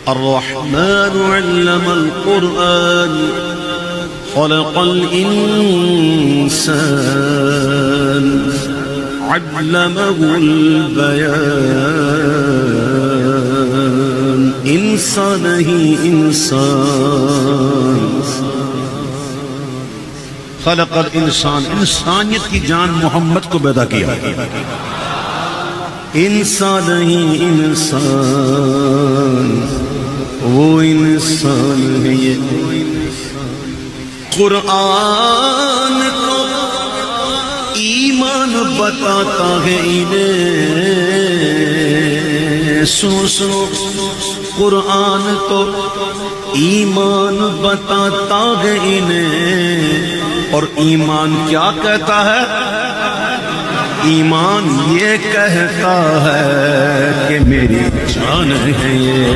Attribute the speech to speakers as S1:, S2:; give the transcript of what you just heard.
S1: الرحمن علم القرآن خلق الإنسان علمه البيان انسان ہی انسان خلق الانسان انسانیت کی جان محمد کو پیدا کیا انسان ہی انسان وہ انسان ہے یہ قرآن کو ایمان بتاتا ہے انہیں سنو قرآن تو ایمان بتاتا ہے انہیں اور ایمان کیا کہتا ہے ایمان یہ کہتا ہے کہ میری جان ہے یہ